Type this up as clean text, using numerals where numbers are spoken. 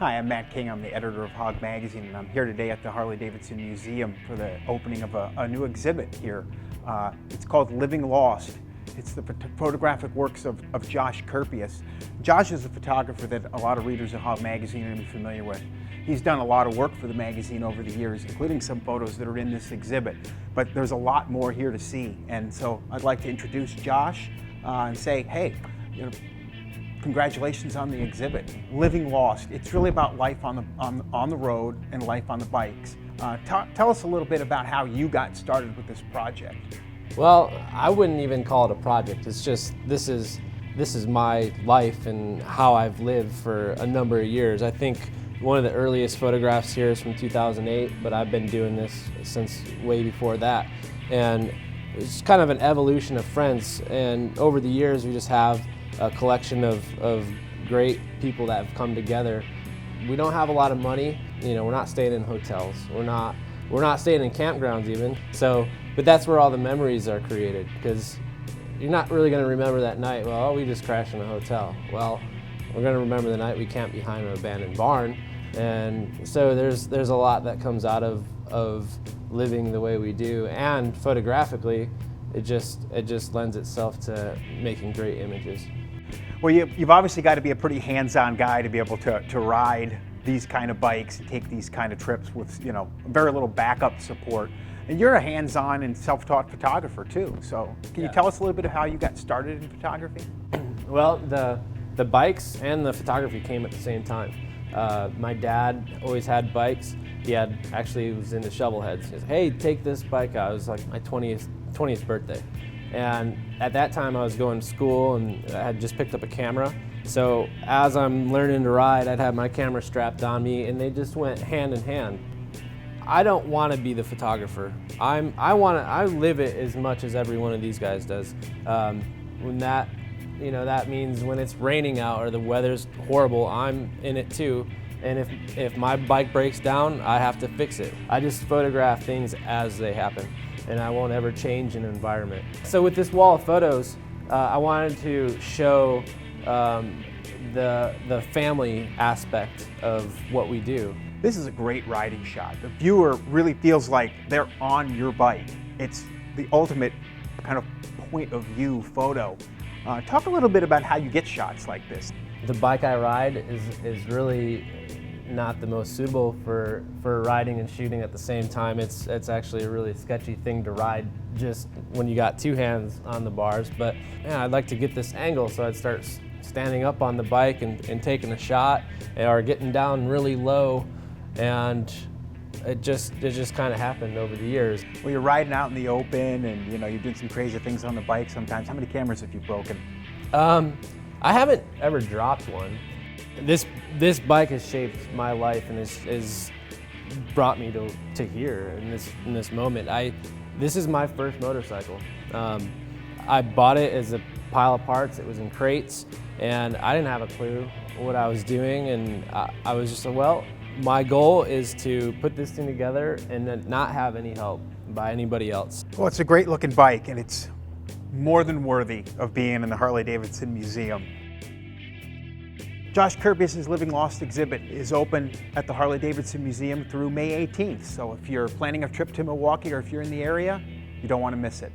Hi, I'm Matt King. I'm the editor of Hog Magazine, and I'm here today at the Harley-Davidson Museum for the opening of a new exhibit here. It's called Living Lost. It's the photographic works of Josh Kurpius. Josh is a photographer that a lot of readers of Hog Magazine are going to be familiar with. He's done a lot of work for the magazine over the years, including some photos that are in this exhibit. But there's a lot more here to see, and so I'd like to introduce Josh and say, hey, congratulations on the exhibit, Living Lost. It's really about life on the road and life on the bikes. Tell us a little bit about how you got started with this project. Well, I wouldn't even call it a project. It's just this is my life and how I've lived for a number of years. I think one of the earliest photographs here is from 2008, but I've been doing this since way before that. And it's kind of an evolution of friends, and over the years we just have a collection of great people that have come together. We don't have a lot of money, we're not staying in hotels, we're not staying in campgrounds even. But that's where all the memories are created, because you're not really going to remember that night, well, we just crashed in a hotel. Well, we're going to remember the night we camped behind an abandoned barn. And so there's a lot that comes out of living the way we do, and photographically it just lends itself to making great images. Well, you've obviously got to be a pretty hands-on guy to be able to ride these kind of bikes and take these kind of trips with very little backup support. And you're a hands-on and self-taught photographer too. So can you tell us a little bit of how you got started in photography? Well, the bikes and the photography came at the same time. My dad always had bikes. He was into shovel heads. He said, hey, take this bike out. It was like my 20th birthday. And at that time I was going to school and I had just picked up a camera. So as I'm learning to ride, I'd have my camera strapped on me and they just went hand in hand. I don't want to be the photographer. I live it as much as every one of these guys does. When that means when it's raining out or the weather's horrible, I'm in it too. And if my bike breaks down, I have to fix it. I just photograph things as they happen, and I won't ever change an environment. So with this wall of photos, I wanted to show the family aspect of what we do. This is a great riding shot. The viewer really feels like they're on your bike. It's the ultimate kind of point of view photo. Talk a little bit about how you get shots like this. The bike I ride is really not the most suitable for riding and shooting at the same time. It's actually a really sketchy thing to ride just when you got two hands on the bars. But yeah, I'd like to get this angle, so I'd start standing up on the bike and taking a shot, or getting down really low, and it just kind of happened over the years. Well, you're riding out in the open, and you're doing some crazy things on the bike sometimes. How many cameras have you broken? I haven't ever dropped one. This bike has shaped my life and has brought me to here in this moment. This is my first motorcycle. I bought it as a pile of parts. It was in crates, and I didn't have a clue what I was doing, and I was just like, well, my goal is to put this thing together and then not have any help by anybody else. Well, it's a great looking bike, and it's more than worthy of being in the Harley-Davidson Museum. Josh Kurpius' Living Lost exhibit is open at the Harley-Davidson Museum through May 18th. So if you're planning a trip to Milwaukee or if you're in the area, you don't want to miss it.